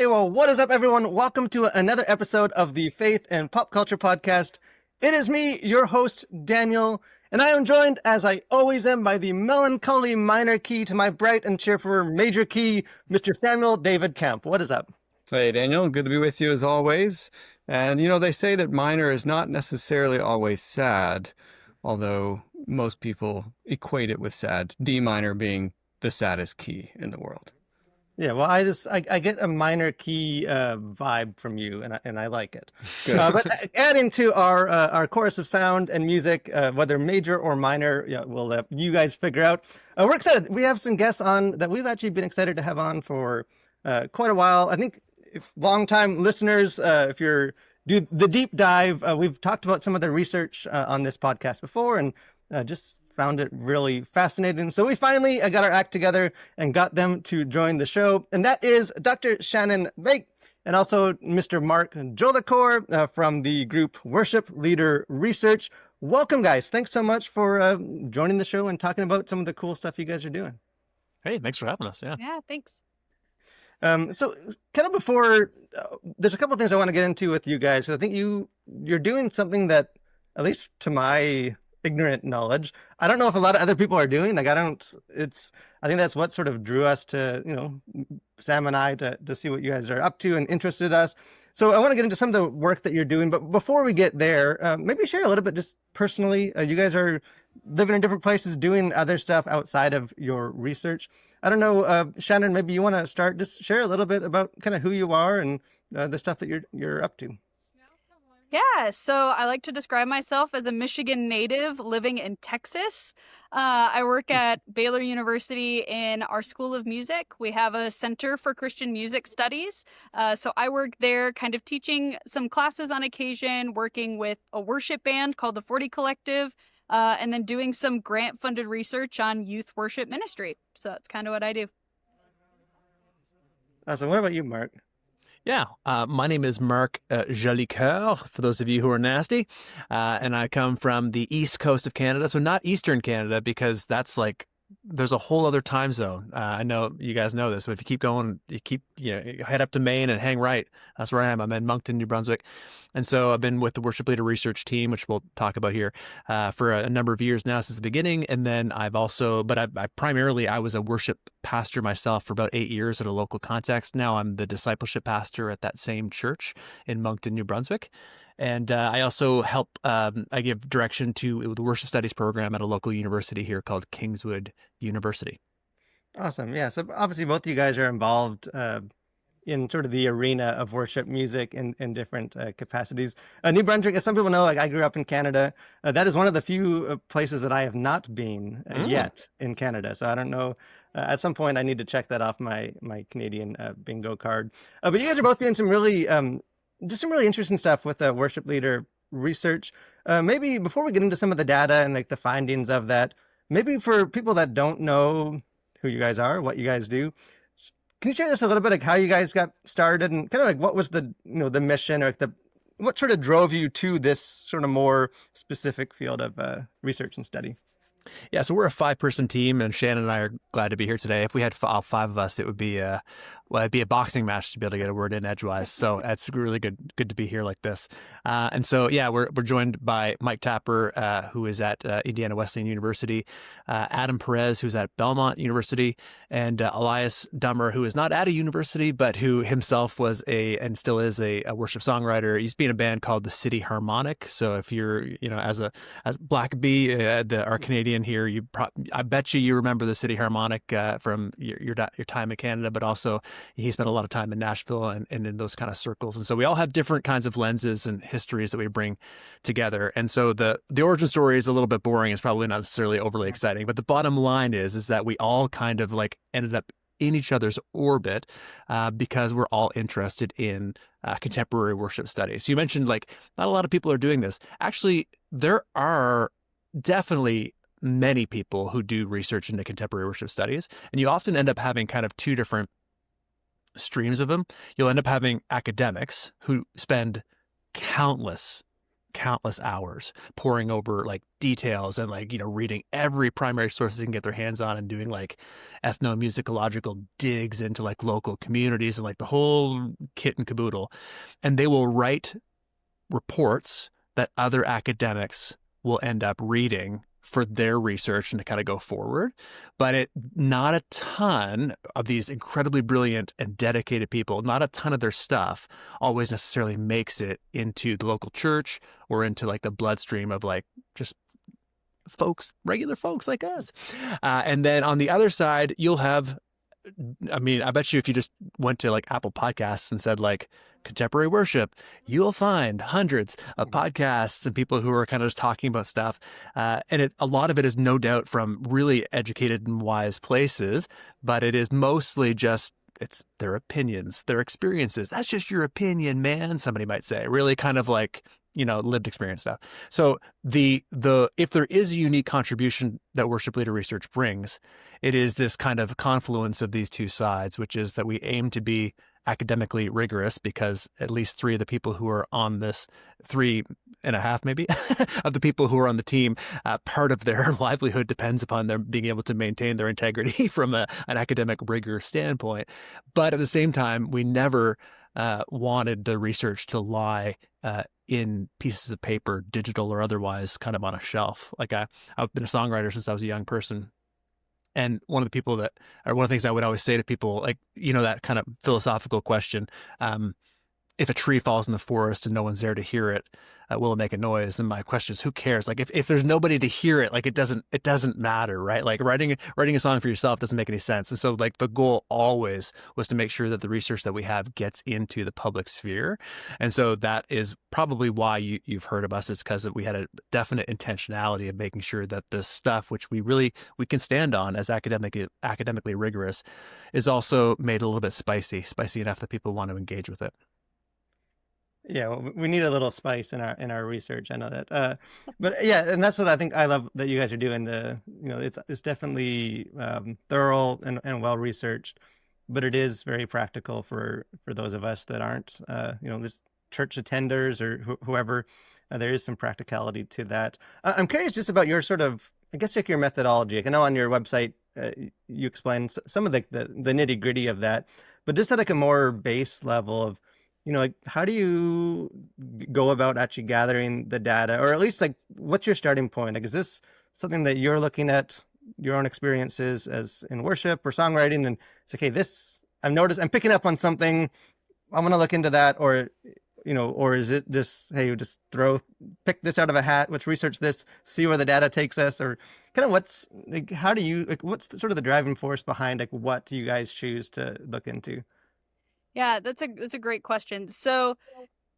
well, what is up, everyone? Welcome to another episode of the Faith and Pop Culture Podcast. It is me, your host, Daniel, and I am joined, as I always am, by the melancholy minor key to my bright and cheerful major key, Mr. Samuel David Kemp. What is up? Hey, Daniel. Good to be with you as always. And, they say that minor is not necessarily always sad, although most people equate it with sad, D minor being the saddest key in the world. Yeah, well, I get a minor key vibe from you, and I like it. But adding to our chorus of sound and music, whether major or minor, we'll let you guys figure out. We're excited. We have some guests on that we've actually been excited to have on for quite a while. I think if long-time listeners, if you're do the deep dive, we've talked about some of the research on this podcast before, and just found it really fascinating. So we finally got our act together and got them to join the show. And that is Dr. Shannon Bake and also Mr. Marc Jolicoeur from the group Worship Leader Research. Welcome, guys. Thanks so much for joining the show and talking about some of the cool stuff you guys are doing. Hey, thanks for having us. Yeah, thanks. So kind of before, there's a couple of things I want to get into with you guys. I think you're doing something that, at least to my ignorant knowledge, I don't know if a lot of other people are doing. I think that's what sort of drew us to, Sam and I to see what you guys are up to and interested us. So I want to get into some of the work that you're doing, but before we get there, maybe share a little bit just personally. You guys are living in different places, doing other stuff outside of your research. I don't know, Shannon, maybe you want to start, just share a little bit about kind of who you are and the stuff that you're up to. Yeah, so I like to describe myself as a Michigan native living in Texas. I work at Baylor University in our School of Music. We have a Center for Christian Music Studies. So I work there kind of teaching some classes on occasion, working with a worship band called the 40 Collective, and then doing some grant-funded research on youth worship ministry. So that's kind of what I do. Awesome. What about you, Marc? Yeah, my name is Marc Jolicoeur, for those of you who are nasty, and I come from the east coast of Canada, so not eastern Canada, because that's there's a whole other time zone. I know you guys know this, but if you keep going, you head up to Maine and hang right. That's where I am. I'm in Moncton, New Brunswick. And so I've been with the Worship Leader Research Team, which we'll talk about here, for a number of years now since the beginning. And then I was a worship pastor myself for about 8 years at a local context. Now I'm the discipleship pastor at that same church in Moncton, New Brunswick. And I also help, I give direction to the worship studies program at a local university here called Kingswood University. Awesome. Yeah. So obviously both of you guys are involved in sort of the arena of worship music in different capacities. New Brunswick, as some people know, I grew up in Canada. That is one of the few places that I have not been yet in Canada. So I don't know. At some point I need to check that off my Canadian bingo card. But you guys are both doing some really interesting stuff with worship leader research. Maybe before we get into some of the data and the findings of that, maybe for people that don't know who you guys are, what you guys do, can you share just a little bit how you guys got started and kind of what was the the mission or what sort of drove you to this sort of more specific field of research and study? Yeah, so we're a 5-person team, and Shannon and I are glad to be here today. If we had all 5 of us, it would be it'd be a boxing match to be able to get a word in edgewise. So it's really good to be here like this. And so yeah, we're joined by Mike Tapper, who is at Indiana Wesleyan University, Adam Perez, who's at Belmont University, and Elias Dummer, who is not at a university, but who himself was and still is a worship songwriter. He used to be in a band called the City Harmonic. So if you're as Black B, our Canadian here, I bet you remember the City Harmonic from your time in Canada, but also he spent a lot of time in Nashville and in those kind of circles. And so we all have different kinds of lenses and histories that we bring together. And so the origin story is a little bit boring. It's probably not necessarily overly exciting, but the bottom line is that we all kind of ended up in each other's orbit because we're all interested in contemporary worship studies. So you mentioned not a lot of people are doing this. Actually, there are definitely many people who do research into contemporary worship studies, and you often end up having kind of 2 different streams of them. You'll end up having academics who spend countless countless hours poring over like details and like, reading every primary source they can get their hands on and doing like ethnomusicological digs into like local communities and like the whole kit and caboodle. And they will write reports that other academics will end up reading for their research and to kind of go forward. But not a ton of these incredibly brilliant and dedicated people, not a ton of their stuff always necessarily makes it into the local church or into like the bloodstream of like just folks, regular folks like us. And then on the other side, you'll have, I bet you if you just went to like Apple Podcasts and said like contemporary worship, you'll find hundreds of podcasts and people who are kind of just talking about stuff. And a lot of it is no doubt from really educated and wise places, but it is mostly just, it's their opinions, their experiences. That's just your opinion, man, somebody might say. Really kind of like, lived experience stuff. So if there is a unique contribution that worship leader research brings, it is this kind of confluence of these two sides, which is that we aim to be academically rigorous because at least 3 of the people who are on this, 3.5 maybe, of the people who are on the team, part of their livelihood depends upon them being able to maintain their integrity from an academic rigor standpoint. But at the same time, we never wanted the research to lie in pieces of paper, digital or otherwise, kind of on a shelf. Like I've been a songwriter since I was a young person. And one of the things I would always say to people, like, that kind of philosophical question, if a tree falls in the forest and no one's there to hear it, will it make a noise? And my question is, who cares? Like if there's nobody to hear it, like it doesn't matter, right? Like writing a song for yourself doesn't make any sense. And so like the goal always was to make sure that the research that we have gets into the public sphere. And so that is probably why you've heard of us, is because we had a definite intentionality of making sure that the stuff which we can stand on as academically rigorous is also made a little bit spicy enough that people want to engage with it. Yeah, well, we need a little spice in our research. I know that, but yeah, and that's what I think I love that you guys are doing. It's definitely thorough and well researched, but it is very practical for those of us that aren't, this church attenders or whoever. There is some practicality to that. I'm curious just about your sort of, I guess, like your methodology. Like I know on your website you explain some of the nitty gritty of that, but just at like a more base level of, like how do you go about actually gathering the data, or at least like what's your starting point? Like, is this something that you're looking at your own experiences as in worship or songwriting, and it's like, hey, I'm picking up on something, I'm going to look into that, or is it just, hey, you just pick this out of a hat, let's research this, see where the data takes us, or kind of what's sort of the driving force behind like what you guys choose to look into? Yeah, that's a great question. So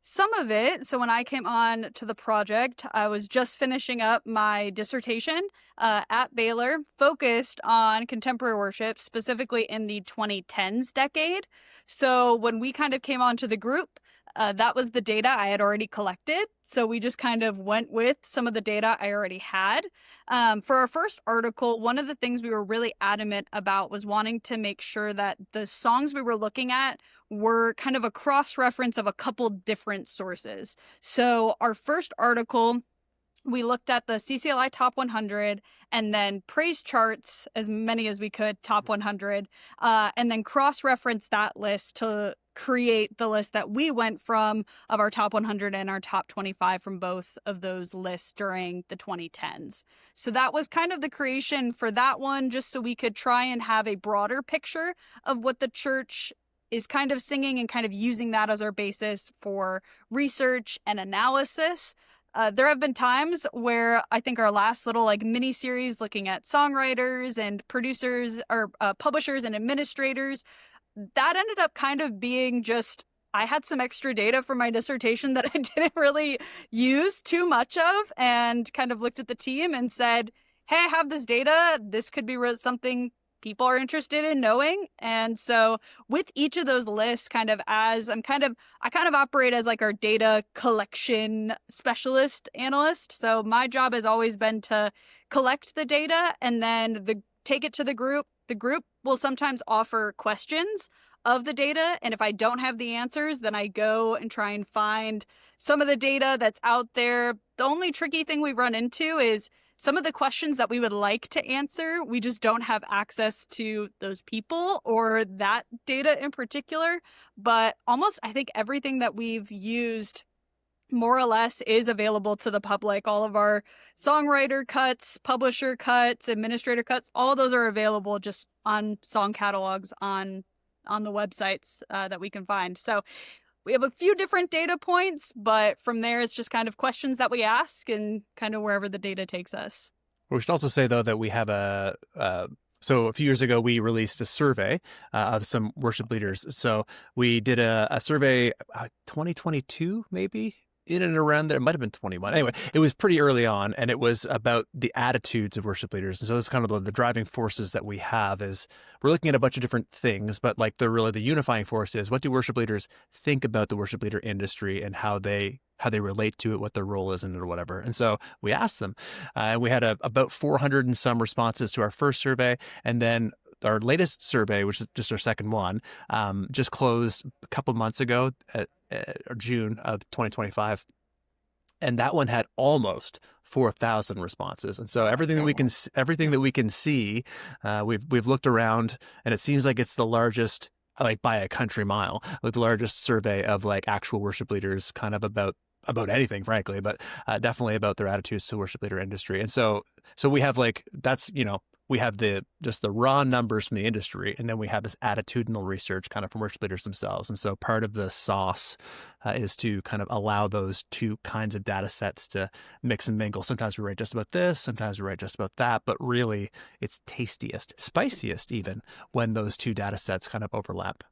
some of it, when I came on to the project, I was just finishing up my dissertation at Baylor, focused on contemporary worship, specifically in the 2010s decade. So when we kind of came onto the group, that was the data I had already collected. So we just kind of went with some of the data I already had. For our first article, one of the things we were really adamant about was wanting to make sure that the songs we were looking at were kind of a cross-reference of a couple different sources. So our first article, we looked at the CCLI Top 100 and then praise charts, as many as we could, Top 100, and then cross-reference that list to create the list that we went from of our Top 100 and our Top 25 from both of those lists during the 2010s. So that was kind of the creation for that one, just so we could try and have a broader picture of what the church is kind of singing and kind of using that as our basis for research and analysis. There have been times where I think our last little like mini series looking at songwriters and producers or publishers and administrators, that ended up kind of being just, I had some extra data for my dissertation that I didn't really use too much of, and kind of looked at the team and said, hey, I have this data. This could be something people are interested in knowing. And so with each of those lists, I kind of operate as like our data collection specialist analyst. So my job has always been to collect the data and then take it to the group. The group will sometimes offer questions of the data. And if I don't have the answers, then I go and try and find some of the data that's out there. The only tricky thing we've run into is some of the questions that we would like to answer, we just don't have access to those people or that data in particular. But almost, I think everything that we've used more or less is available to the public. All of our songwriter cuts, publisher cuts, administrator cuts, all of those are available just on song catalogs on the websites that we can find. So we have a few different data points, but from there, it's just kind of questions that we ask and kind of wherever the data takes us. We should also say, though, that we have so a few years ago, we released a survey of some worship leaders. So we did a survey, 2022, maybe? In and around there. It might have been 21. Anyway, it was pretty early on, and it was about the attitudes of worship leaders. And so that's kind of the driving forces that we have is we're looking at a bunch of different things, but like the unifying force is what do worship leaders think about the worship leader industry and how they relate to it, what their role is in it or whatever. And so we asked them, we had about 400 and some responses to our first survey. And then our latest survey, which is just our second one, just closed a couple months ago at June of 2025. And that one had almost 4,000 responses. And so everything that we can see, we've looked around, and it seems like it's the largest, like by a country mile, like the largest survey of like actual worship leaders, kind of about anything, frankly, but definitely about their attitudes to the worship leader industry. And so we have like that's we have just the raw numbers from the industry, and then we have this attitudinal research kind of from worship leaders themselves. And so part of the sauce is to kind of allow those two kinds of data sets to mix and mingle. Sometimes we write just about this, sometimes we write just about that, but really it's tastiest, spiciest even, when those two data sets kind of overlap.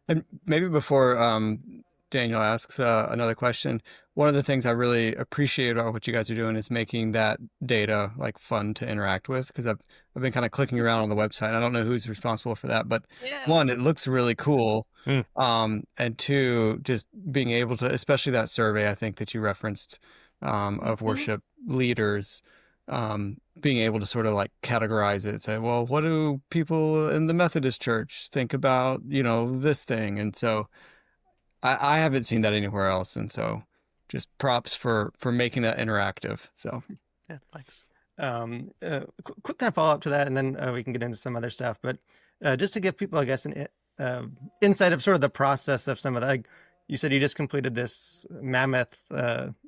And maybe before Daniel asks another question, one of the things I really appreciate about what you guys are doing is making that data like fun to interact with, because I've been kind of clicking around on the website. I don't know who's responsible for that, but one, it looks really cool. And two, just being able to, especially that survey I think that you referenced of worship leaders, being able to sort of like categorize it, say, well, what do people in the Methodist Church think about, this thing? And so I haven't seen that anywhere else. And so just props for making that interactive. So yeah, thanks. Quick kind of follow up to that, and then we can get into some other stuff. But just to give people, I guess, an insight of sort of the process of some of that. Like you said, you just completed this mammoth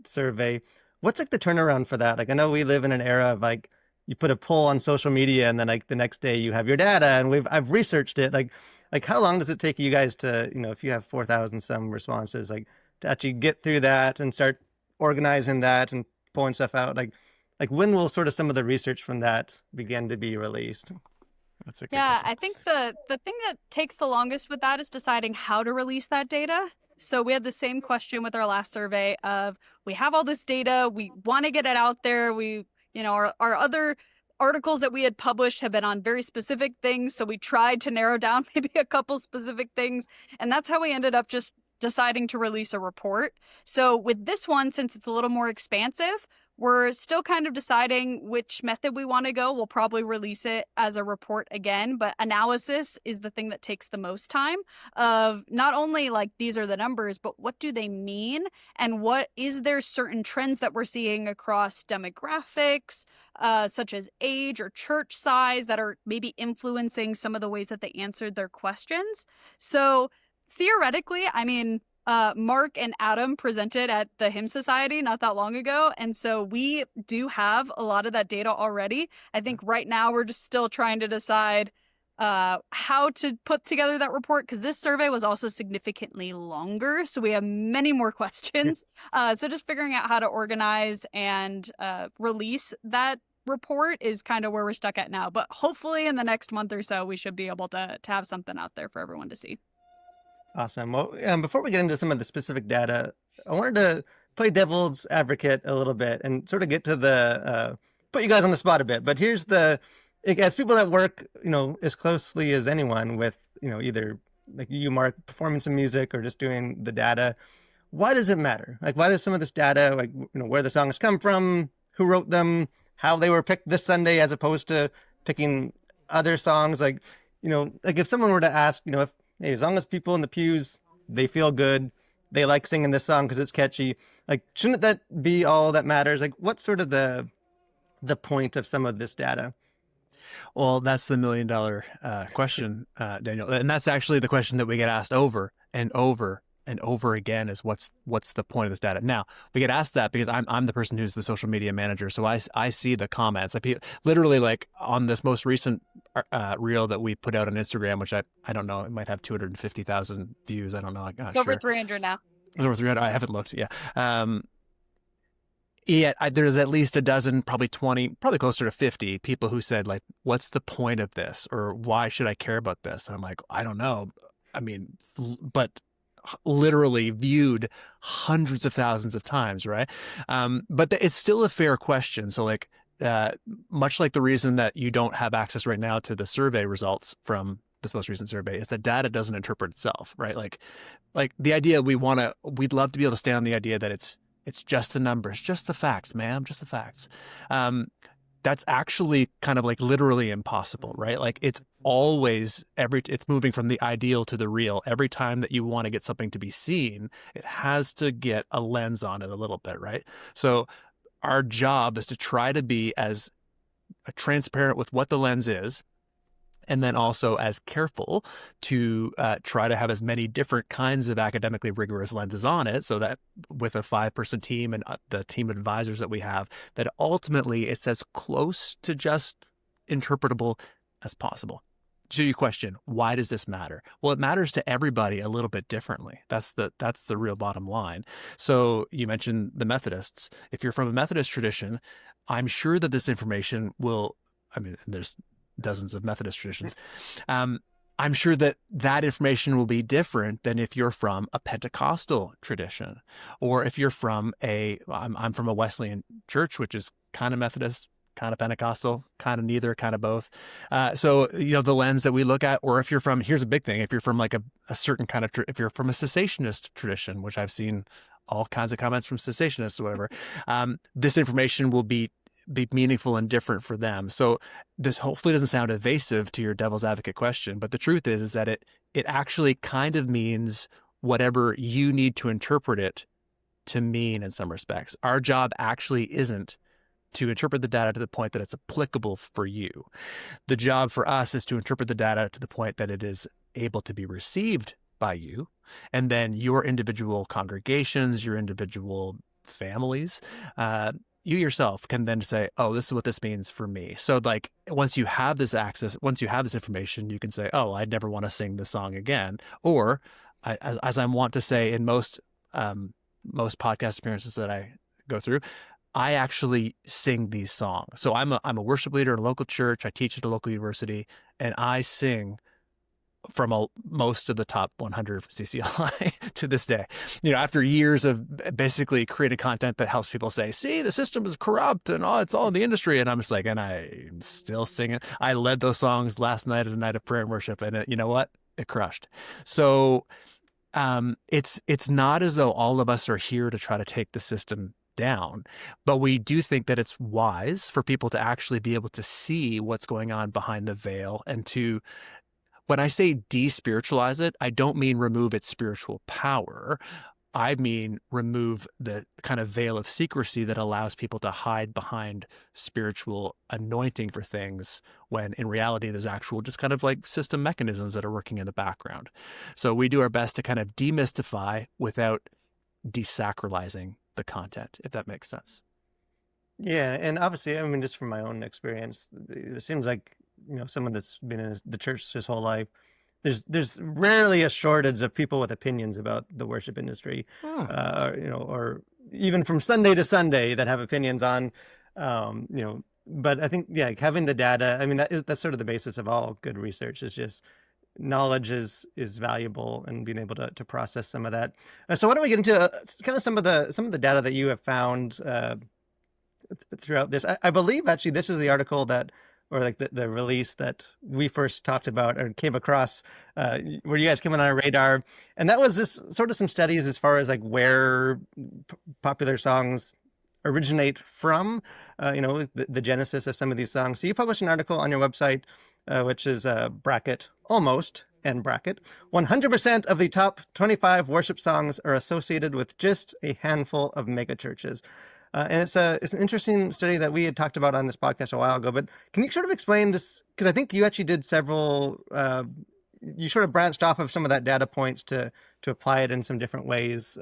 survey. What's like the turnaround for that? Like I know we live in an era of like you put a poll on social media, and then like the next day you have your data, and I've researched it. Like how long does it take you guys to, if you have 4,000 some responses, like to actually get through that and start organizing that and pulling stuff out? Like when will sort of some of the research from that begin to be released? That's a good Yeah, question. I think the thing that takes the longest with that is deciding how to release that data. So we had the same question with our last survey of we have all this data, we want to get it out there. We, our other articles that we had published have been on very specific things. So we tried to narrow down maybe a couple specific things. And that's how we ended up just deciding to release a report. So with this one, since it's a little more expansive, we're still kind of deciding which method we want to go. We'll probably release it as a report again, but analysis is the thing that takes the most time of not only like these are the numbers, but what do they mean? And what is there certain trends that we're seeing across demographics, such as age or church size that are maybe influencing some of the ways that they answered their questions? So theoretically, I mean, Marc and Adam presented at the Hymn Society not that long ago. And so we do have a lot of that data already. I think right now we're just still trying to decide how to put together that report, because this survey was also significantly longer. So we have many more questions. So just figuring out how to organize and release that report is kind of where we're stuck at now. But hopefully in the next month or so, we should be able to have something out there for everyone to see. Awesome. Well, before we get into some of the specific data, I wanted to play devil's advocate a little bit and sort of get to the put you guys on the spot a bit. But here's as people that work, as closely as anyone with, either like you, Marc, performing some music or just doing the data. Why does it matter? Like, why does some of this data, like, where the songs come from, who wrote them, how they were picked this Sunday as opposed to picking other songs? Like if someone were to ask, if hey, as long as people in the pews, they feel good, they like singing this song because it's catchy, like, shouldn't that be all that matters? Like, what's sort of the point of some of this data? Well, that's the $1 million question, Daniel, and that's actually the question that we get asked over and over and over again: is what's the point of this data? Now, we get asked that because I'm the person who's the social media manager, so I see the comments. Like, literally, like on this most recent reel that we put out on Instagram, which I don't know, it might have 250,000 views. I don't know. I'm not It's sure. over 300 now. It's over 300. I haven't looked. Yeah. There's at least a dozen, probably 20, probably closer to 50 people who said, like, what's the point of this? Or why should I care about this? And I'm like, I don't know. I mean, but literally viewed hundreds of thousands of times, right? But it's still a fair question. So, like, much like the reason that you don't have access right now to the survey results from this most recent survey is that data doesn't interpret itself, right? Like the idea we'd love to be able to stand on the idea that it's just the numbers, just the facts, ma'am, just the facts. That's actually kind of like literally impossible, right? Like, it's always it's moving from the ideal to the real. Every time that you want to get something to be seen, it has to get a lens on it a little bit, right? So our job is to try to be as transparent with what the lens is, and then also as careful to try to have as many different kinds of academically rigorous lenses on it, so that with a 5-person team and the team of advisors that we have, that ultimately it's as close to just interpretable as possible. To your question, why does this matter? Well, it matters to everybody a little bit differently. That's the real bottom line. So you mentioned the Methodists. If you're from a Methodist tradition, I'm sure that this information will, I mean, there's dozens of Methodist traditions. I'm sure that information will be different than if you're from a Pentecostal tradition, or if you're from I'm from a Wesleyan church, which is kind of Methodist, kind of Pentecostal, kind of neither, kind of both. So, the lens that we look at, or if you're from, here's a big thing, if you're from like a certain kind of, if you're from a cessationist tradition, which I've seen all kinds of comments from cessationists or whatever, this information will be meaningful and different for them. So this hopefully doesn't sound evasive to your devil's advocate question, but the truth is that it actually kind of means whatever you need to interpret it to mean in some respects. Our job actually isn't to interpret the data to the point that it's applicable for you. The job for us is to interpret the data to the point that it is able to be received by you, and then your individual congregations, your individual families, you yourself can then say, oh, this is what this means for me. So, like, once you have this access, once you have this information, you can say, oh, I'd never want to sing this song again. Or as I want to say in most podcast appearances that I go through, I actually sing these songs. So I'm a worship leader in a local church. I teach at a local university, and I sing from most of the top 100 of CCLI to this day. After years of basically creating content that helps people say, see, the system is corrupt and it's all in the industry. And I'm just like, and I'm still singing. I led those songs last night at a night of prayer and worship, and you know what? It crushed. So it's not as though all of us are here to try to take the system down, but we do think that it's wise for people to actually be able to see what's going on behind the veil, and to, when I say de-spiritualize it, I don't mean remove its spiritual power. I mean remove the kind of veil of secrecy that allows people to hide behind spiritual anointing for things, when in reality there's actual just kind of like system mechanisms that are working in the background. So we do our best to kind of demystify without desacralizing the content, if that makes sense. Yeah, and obviously, I mean, just from my own experience, it seems like, someone that's been in the church his whole life, there's rarely a shortage of people with opinions about the worship industry, or even from Sunday to Sunday that have opinions on, but I think, yeah, like having the data, I mean, that's sort of the basis of all good research, is just knowledge is valuable, and being able to process some of that. So why don't we get into kind of some of the data that you have found throughout this? I believe actually this is the article that, or like the release that we first talked about or came across, where you guys came on our radar, and that was this sort of some studies as far as like where popular songs originate from, the genesis of some of these songs. So you published an article on your website, which is bracket almost end bracket, 100% of the top 25 worship songs are associated with just a handful of megachurches. And it's an interesting study that we had talked about on this podcast a while ago, but can you sort of explain this? Because I think you actually did several, you sort of branched off of some of that data points to apply it in some different ways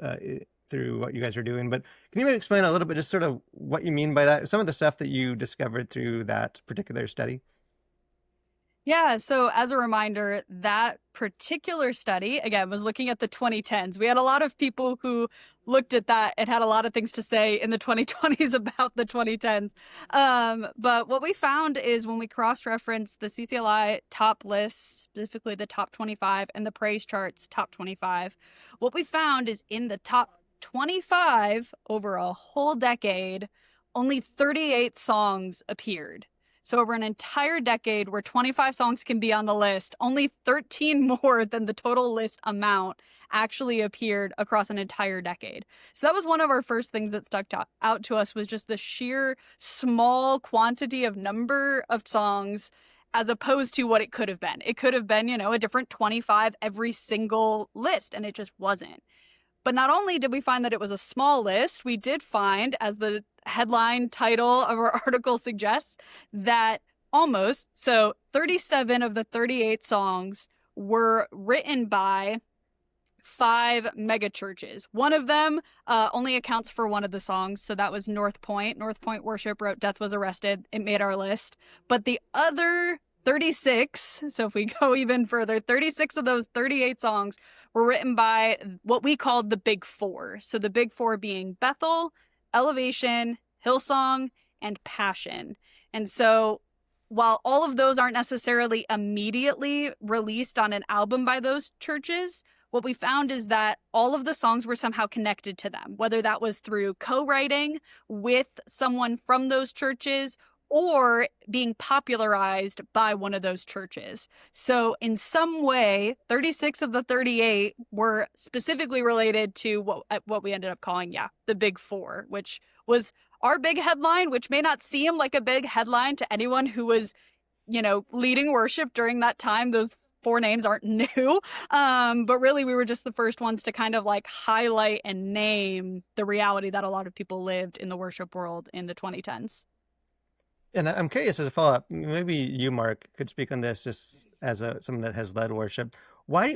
through what you guys are doing. But can you maybe explain a little bit just sort of what you mean by that? Some of the stuff that you discovered through that particular study? Yeah, so as a reminder, that particular study, again, was looking at the 2010s. We had a lot of people who looked at that and had a lot of things to say in the 2020s about the 2010s. But what we found is when we cross-referenced the CCLI top lists, specifically the top 25, and the praise charts top 25, what we found is in the top 25 over a whole decade, only 38 songs appeared. So over an entire decade where 25 songs can be on the list, only 13 more than the total list amount actually appeared across an entire decade. So that was one of our first things that stuck out to us, was just the sheer small quantity of number of songs as opposed to what it could have been. It could have been, a different 25 every single list, and it just wasn't. But not only did we find that it was a small list, we did find, as the headline title of our article suggests, that so 37 of the 38 songs were written by 5 megachurches. One of them only accounts for one of the songs, so that was North Point. North Point Worship wrote Death Was Arrested. It made our list. But the other 36, so if we go even further, 36 of those 38 songs were written by what we called the Big Four. So the Big Four being Bethel, Elevation, Hillsong, and Passion. And so while all of those aren't necessarily immediately released on an album by those churches, what we found is that all of the songs were somehow connected to them, whether that was through co-writing with someone from those churches or being popularized by one of those churches. So in some way, 36 of the 38 were specifically related to what we ended up calling, the Big Four, which was our big headline, which may not seem like a big headline to anyone who was, leading worship during that time. Those 4 names aren't new, but really we were just the first ones to kind of like highlight and name the reality that a lot of people lived in the worship world in the 2010s. And I'm curious, as a follow-up, maybe you, Mark, could speak on this just as someone that has led worship. Why,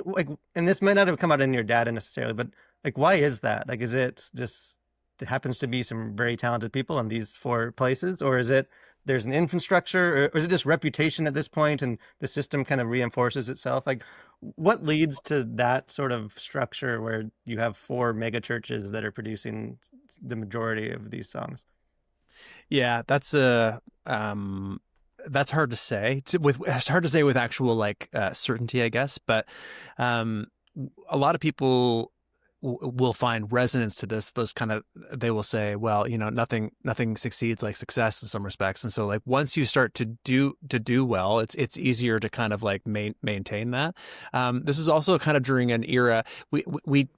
and this might not have come out in your data necessarily, but why is that? Is it just, it happens to be some very talented people in these 4 places, or is it there's an infrastructure, or is it just reputation at this point and the system kind of reinforces itself? What leads to that sort of structure where you have 4 mega churches that are producing the majority of these songs? Yeah, that's hard to say. It's hard to say with actual certainty, I guess. But a lot of people will find resonance to this. They will say, well, nothing succeeds like success in some respects. And so once you start to do well, it's easier to kind of maintain that. This is also kind of during an era, we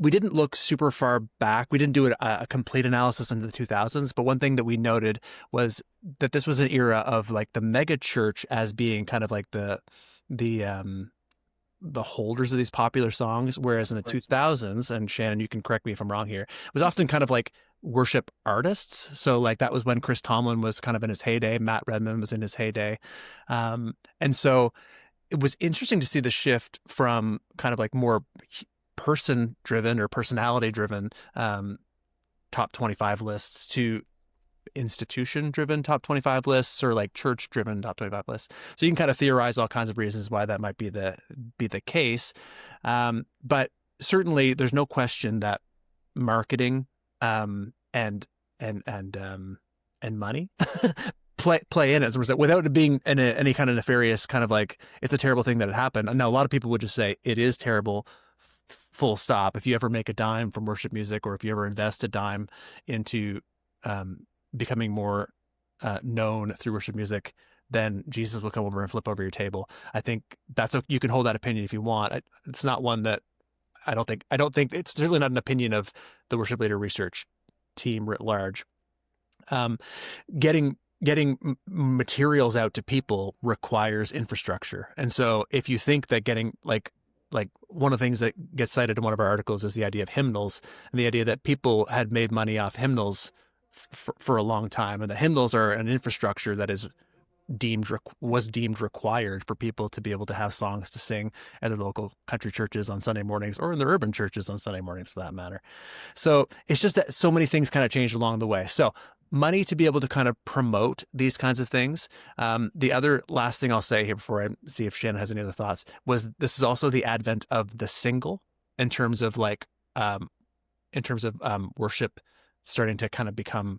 didn't look super far back. We didn't do a complete analysis into the 2000s, but one thing that we noted was that this was an era of the mega church as being kind of the holders of these popular songs, whereas in the 2000s, and Shannon, you can correct me if I'm wrong here, it was often kind of worship artists. So that was when Chris Tomlin was kind of in his heyday. Matt Redman was in his heyday. And so it was interesting to see the shift from kind of more person-driven or personality-driven top 25 lists to institution-driven top 25 lists or church-driven top 25 lists. So you can kind of theorize all kinds of reasons why that might be the case. But certainly there's no question that marketing and money play in it. Without it being any kind of nefarious kind of it's a terrible thing that it happened. Now, a lot of people would just say it is terrible, full stop. If you ever make a dime from worship music, or if you ever invest a dime into becoming more known through worship music, then Jesus will come over and flip over your table. I think you can hold that opinion if you want. It's not one that I don't think it's certainly not an opinion of the worship leader research team writ large. Getting materials out to people requires infrastructure. And so if you think that getting like one of the things that gets cited in one of our articles is the idea of hymnals, and the idea that people had made money off hymnals for a long time, and the hymnals are an infrastructure that is was deemed required for people to be able to have songs to sing at their local country churches on Sunday mornings, or in their urban churches on Sunday mornings for that matter. So it's just that so many things kind of changed along the way. So money to be able to kind of promote these kinds of things. The other last thing I'll say here before I see if Shannon has any other thoughts was this is also the advent of the single in terms of worship starting to kind of become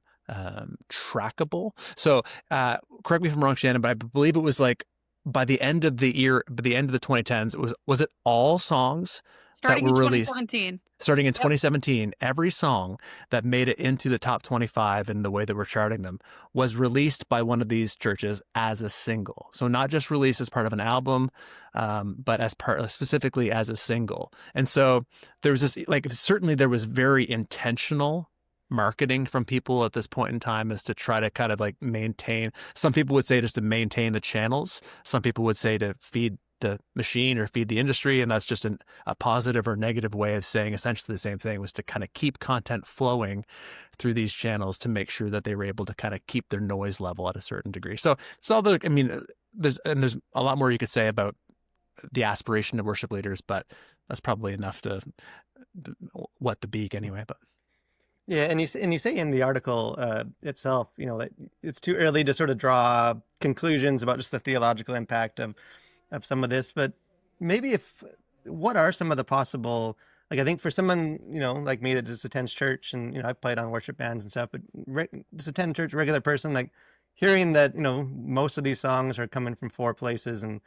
trackable. So correct me if I'm wrong, Shannon, but I believe it was like by the end of the 2010s, was it all songs Starting that were in released 2017. starting in 2017, every song that made it into the top 25 in the way that we're charting them was released by one of these churches as a single. So not just released as part of an album, but specifically as a single. And so there was this, like, certainly there was very intentional marketing from people at this point in time as to try to kind of like maintain. Some people would say just to maintain the channels. Some people would say to feed the machine or feed the industry, and that's just a positive or negative way of saying essentially the same thing, was to kind of keep content flowing through these channels to make sure that they were able to kind of keep their noise level at a certain degree. So I mean, there's a lot more you could say about the aspiration of worship leaders, but that's probably enough to whet the beak anyway. But Yeah, and you say in the article itself, that it's too early to sort of draw conclusions about just the theological impact of some of this, but maybe what are some of the possible, like, I think for someone, like me that just attends church, and, I've played on worship bands and stuff, but just attend church, regular person, like hearing that, most of these songs are coming from 4 places, and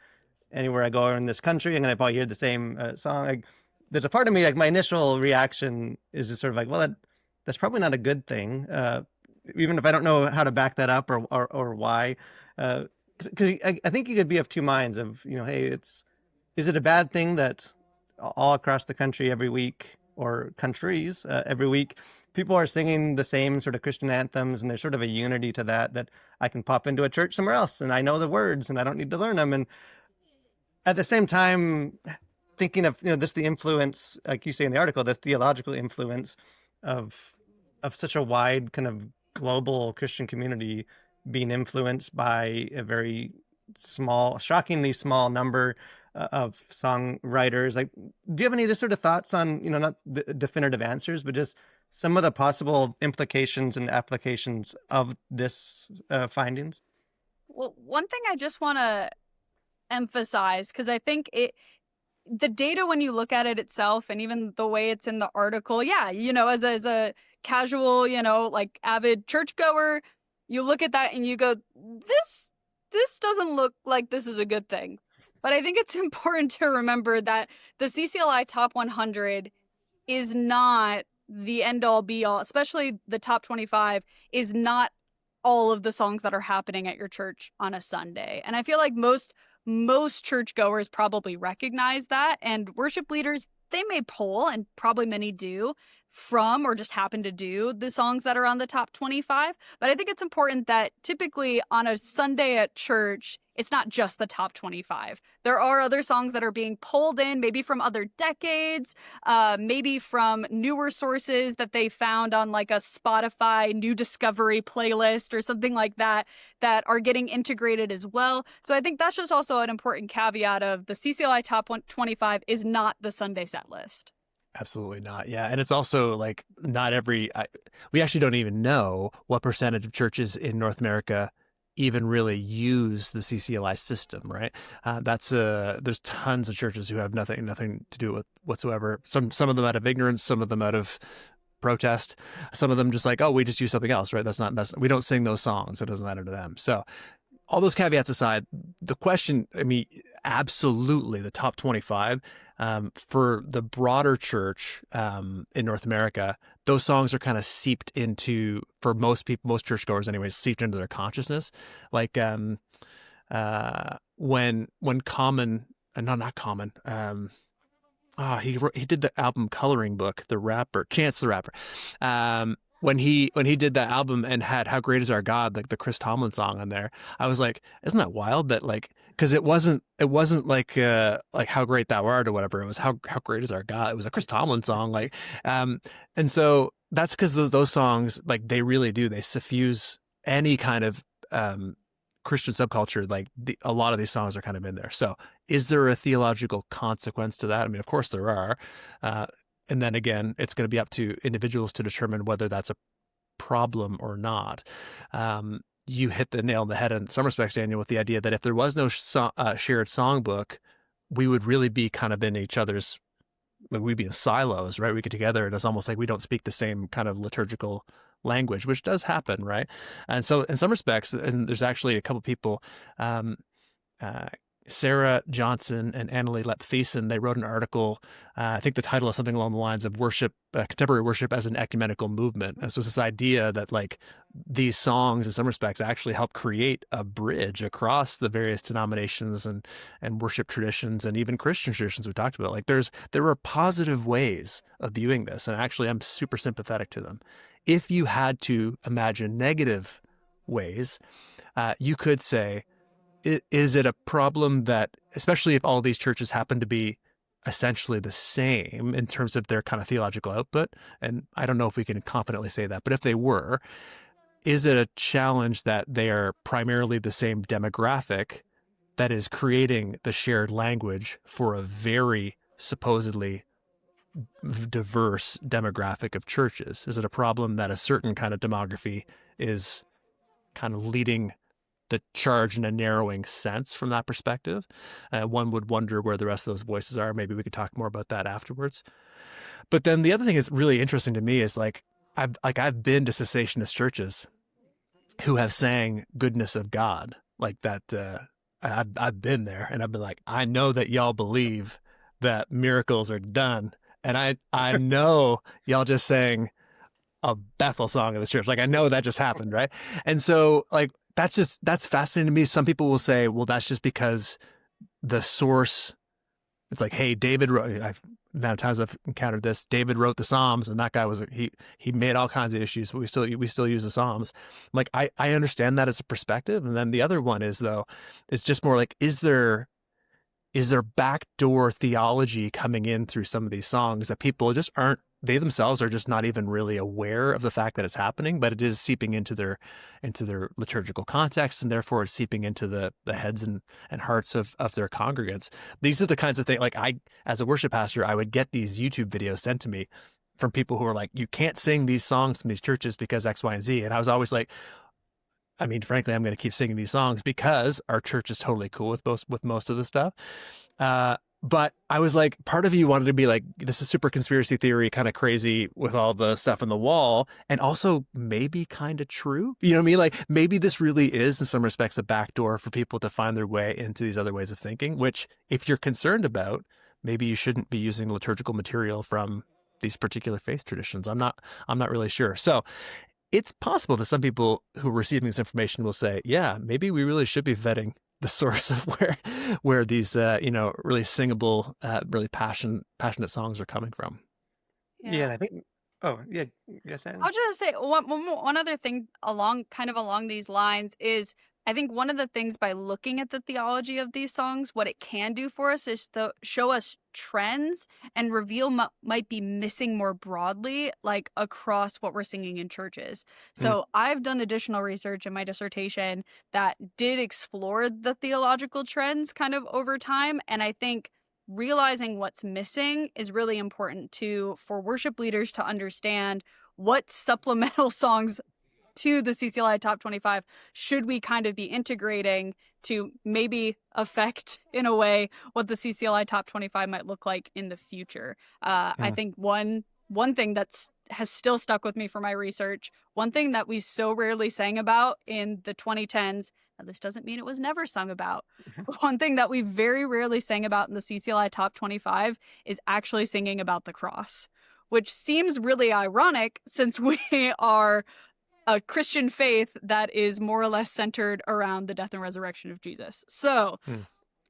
anywhere I go in this country, I'm going to probably hear the same song. Like, there's a part of me, like my initial reaction is just sort of like, well, that's probably not a good thing, even if I don't know how to back that up or why. Because I think you could be of two minds of, hey, is it a bad thing that all across the country every week, or countries every week, people are singing the same sort of Christian anthems, and there's sort of a unity to that I can pop into a church somewhere else and I know the words and I don't need to learn them. And at the same time, thinking of, this, the influence, like you say in the article, the theological influence of such a wide kind of global Christian community being influenced by a very shockingly small number of songwriters. Like, do you have any just sort of thoughts on, not the definitive answers, but just some of the possible implications and applications of this findings? Well, one thing I just want to emphasize, because I think the data, when you look at it itself, and even the way it's in the article, as a casual, like avid churchgoer, you look at that and you go, this doesn't look like this is a good thing. But I think it's important to remember that the CCLI Top 100 is not the end-all be-all, especially the Top 25 is not all of the songs that are happening at your church on a Sunday. And I feel like most churchgoers probably recognize that, and worship leaders, they may poll, and probably many do, from or just happen to do the songs that are on the top 25. But I think it's important that typically on a Sunday at church, it's not just the top 25. There are other songs that are being pulled in, maybe from other decades, maybe from newer sources that they found on like a Spotify new discovery playlist or something like that are getting integrated as well. So I think that's just also an important caveat of the CCLI Top 25 is not the Sunday set list. Absolutely not. Yeah. And it's also like not we actually don't even know what percentage of churches in North America even really use the CCLI system, right? There's tons of churches who have nothing to do with whatsoever. Some of them out of ignorance, some of them out of protest, some of them just like, oh, we just use something else, right? We don't sing those songs. It doesn't matter to them. So all those caveats aside, the question, I mean, absolutely the top 25, for the broader church in North America, those songs are kind of seeped into, for most people, most churchgoers anyways, seeped into their consciousness. Like when Common, not Common, he did the album Coloring Book, the rapper, Chance the Rapper. When he did that album and had How Great Is Our God, like the Chris Tomlin song on there, I was like, isn't that wild that like because it wasn't like how great thou art or whatever. It was how great is our God. It was a Chris Tomlin song, like, and so that's because those songs, like, they really do, they suffuse any kind of Christian subculture. Like a lot of these songs are kind of in there. So is there a theological consequence to that? I mean, of course there are. And then again, it's going to be up to individuals to determine whether that's a problem or not. You hit the nail on the head in some respects, Daniel, with the idea that if there was no shared songbook, we would really be kind of in each other's, we'd be in silos, right? We get together and it's almost like we don't speak the same kind of liturgical language, which does happen, right? And so in some respects, and there's actually a couple people, Sarah Johnson and Annalie Lepthiessen, they wrote an article, I think the title is something along the lines of worship, contemporary worship as an ecumenical movement. And so it's this idea that, like, these songs in some respects actually help create a bridge across the various denominations and worship traditions and even Christian traditions we talked about. Like there are positive ways of viewing this, and actually I'm super sympathetic to them. If you had to imagine negative ways, you could say, is it a problem that, especially if all these churches happen to be essentially the same in terms of their kind of theological output, and I don't know if we can confidently say that, but if they were, is it a challenge that they are primarily the same demographic that is creating the shared language for a very supposedly diverse demographic of churches? Is it a problem that a certain kind of demography is kind of leading the charge in a narrowing sense from that perspective? One would wonder where the rest of those voices are. Maybe we could talk more about that afterwards. But then the other thing that's really interesting to me is, like, I've been to cessationist churches who have sang "Goodness of God" like that. I've been there, and I've been like, I know that y'all believe that miracles are done, and I know y'all just sang a Bethel song in this church. Like, I know that just happened, right? And so, like, that's fascinating to me. Some people will say, well, that's just because the source, it's like, hey, David wrote, the amount of times I've encountered this, David wrote the Psalms, and that guy was, he made all kinds of issues, but we still use the Psalms. Like, I understand that as a perspective. And then the other one is just more like, is there backdoor theology coming in through some of these songs that people just aren't, they themselves are just not even really aware of the fact that it's happening, but it is seeping into their liturgical context, and therefore it's seeping into the heads and hearts of their congregants. These are the kinds of things, like, I, as a worship pastor, I would get these YouTube videos sent to me from people who are like, you can't sing these songs from these churches because X, Y, and Z. And I was always like, I mean, frankly, I'm going to keep singing these songs because our church is totally cool with most of the stuff. But I was like, part of you wanted to be like, this is super conspiracy theory, kind of crazy with all the stuff on the wall, and also maybe kind of true. You know what I mean? Like, maybe this really is, in some respects, a backdoor for people to find their way into these other ways of thinking, which, if you're concerned about, maybe you shouldn't be using liturgical material from these particular faith traditions. I'm not really sure. So it's possible that some people who are receiving this information will say, yeah, maybe we really should be vetting the source of where these really singable, really passionate songs are coming from. Yeah, and I think. Oh, yeah. Yes, Annie? I'll just say one other thing along these lines is, I think one of the things, by looking at the theology of these songs, what it can do for us is to show us trends and reveal might be missing more broadly, like across what we're singing in churches. So I've done additional research in my dissertation that did explore the theological trends kind of over time. And I think realizing what's missing is really important for worship leaders to understand what supplemental songs to the CCLI Top 25 should we kind of be integrating to maybe affect, in a way, what the CCLI Top 25 might look like in the future. I think one thing has still stuck with me for my research, one thing that we so rarely sang about in the 2010s, and this doesn't mean it was never sung about, but one thing that we very rarely sang about in the CCLI Top 25 is actually singing about the cross, which seems really ironic since we are a Christian faith that is more or less centered around the death and resurrection of Jesus. So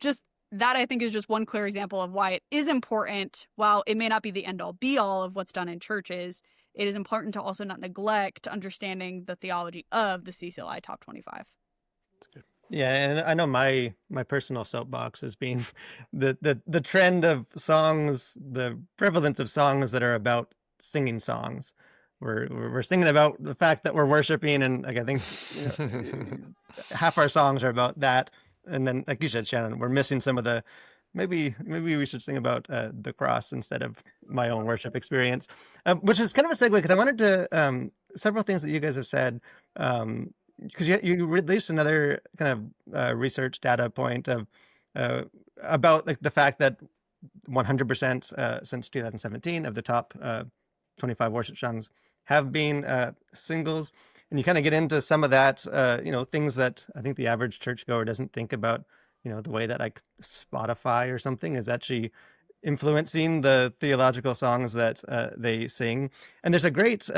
just that, I think, is just one clear example of why it is important. While it may not be the end all be all of what's done in churches, it is important to also not neglect understanding the theology of the CCLI Top 25. Yeah, and I know my personal soapbox has been the trend of songs, the prevalence of songs that are about singing songs. We're singing about the fact that we're worshiping, and like I think half our songs are about that. And then, like you said, Shannon, we're missing some of the maybe we should sing about the cross instead of my own worship experience, which is kind of a segue because I wanted to several things that you guys have said. Because you released another kind of research data point of about like the fact that 100% since 2017 of the top 25 worship songs have been singles, and you kind of get into some of that, things that I think the average churchgoer doesn't think about. The way that like Spotify or something is actually influencing the theological songs that they sing. And there's a great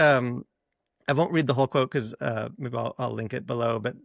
I won't read the whole quote because maybe I'll link it below. But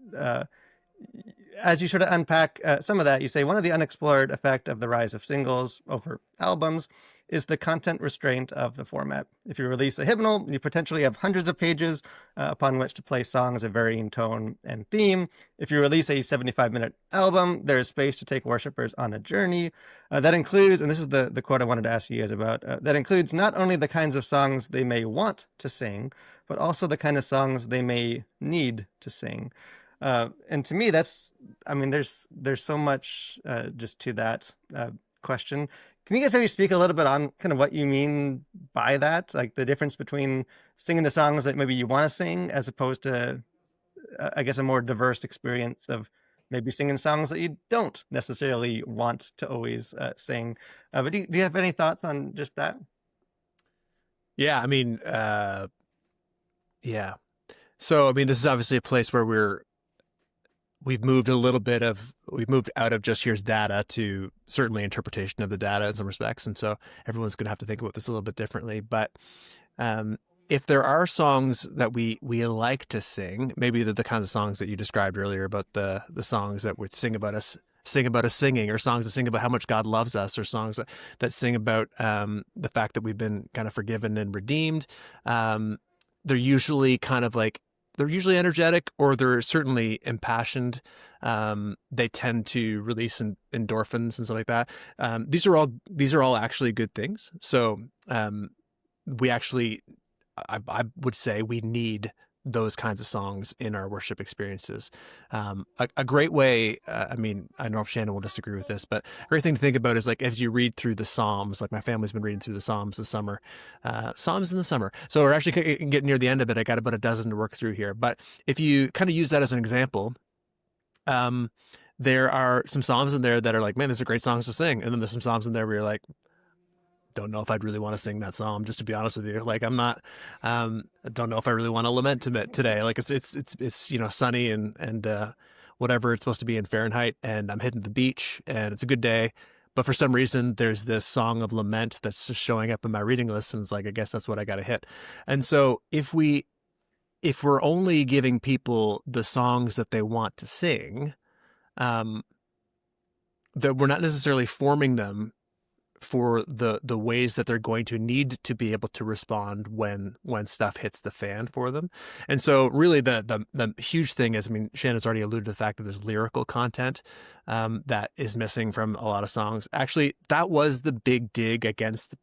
as you sort of unpack some of that, you say one of the unexplored effect of the rise of singles over albums is the content restraint of the format. If you release a hymnal, you potentially have hundreds of pages upon which to place songs of varying tone and theme. If you release a 75-minute album, there is space to take worshipers on a journey. That includes, and this is the quote I wanted to ask you guys about, that includes not only the kinds of songs they may want to sing, but also the kind of songs they may need to sing. And to me, there's so much just to that question. Can you guys maybe speak a little bit on kind of what you mean by that? Like the difference between singing the songs that maybe you want to sing as opposed to, I guess, a more diverse experience of maybe singing songs that you don't necessarily want to always sing. But do you have any thoughts on just that? Yeah, I mean, yeah. So, I mean, this is obviously a place where we've moved out of just here's data to certainly interpretation of the data in some respects. And so everyone's going to have to think about this a little bit differently. But if there are songs that we like to sing, maybe the kinds of songs that you described earlier about the songs that would sing about us singing, or songs that sing about how much God loves us, or songs that sing about the fact that we've been kind of forgiven and redeemed, they're usually energetic, or they're certainly impassioned. They tend to release endorphins and stuff like that. These are all actually good things. So we actually, I would say, we need those kinds of songs in our worship experiences. A great way, I don't know if Shannon will disagree with this, but a great thing to think about is like as you read through the Psalms, like my family's been reading through the Psalms this summer, Psalms in the summer. So we're actually getting near the end of it. I got about a dozen to work through here. But if you kind of use that as an example, there are some Psalms in there that are like, man, these are great songs to sing. And then there's some Psalms in there where you're like, don't know if I'd really want to sing that psalm, just to be honest with you. Like I'm not, I don't know if I really want to lament today. Like it's sunny and whatever it's supposed to be in Fahrenheit, and I'm hitting the beach and it's a good day. But for some reason, there's this song of lament that's just showing up in my reading list, and it's like, I guess that's what I got to hit. And so if we're only giving people the songs that they want to sing, that we're not necessarily forming them for the ways that they're going to need to be able to respond when stuff hits the fan for them. And so really the huge thing is, I mean, Shannon's already alluded to the fact that there's lyrical content that is missing from a lot of songs. Actually, that was the big dig against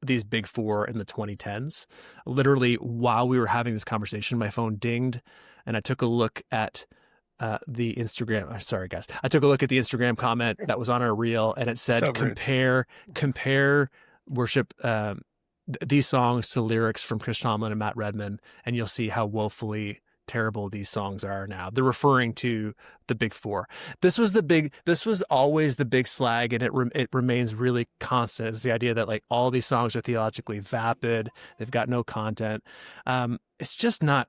these big four in the 2010s. Literally, while we were having this conversation, my phone dinged and I took a look at the Instagram. Sorry, guys. I took a look at the Instagram comment that was on our reel, and it said, so compare worship these songs to lyrics from Chris Tomlin and Matt Redman, and you'll see how woefully terrible these songs are now. They're referring to the big four. This was always the big slag, and it remains really constant. It's the idea that like all these songs are theologically vapid. They've got no content. It's just not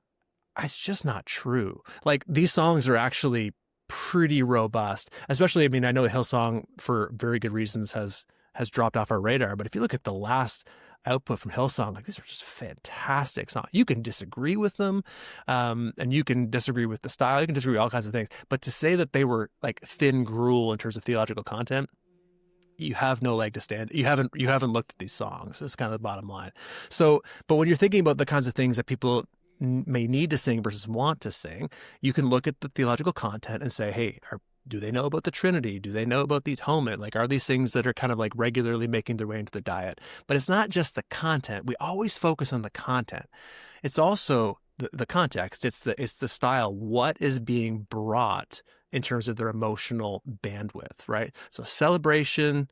true. Like these songs are actually pretty robust, especially, I mean, I know Hillsong for very good reasons has dropped off our radar, but if you look at the last output from Hillsong, like these are just fantastic songs. You can disagree with them, and you can disagree with the style, you can disagree with all kinds of things, but to say that they were like thin gruel in terms of theological content, you have no leg to stand. You haven't looked at these songs. That's kind of the bottom line. So, but when you're thinking about the kinds of things that people may need to sing versus want to sing, you can look at the theological content and say, hey, do they know about the Trinity? Do they know about the atonement? Like, are these things that are kind of like regularly making their way into their diet? But it's not just the content. We always focus on the content. It's also the context. It's the style. What is being brought in terms of their emotional bandwidth, right? So celebration,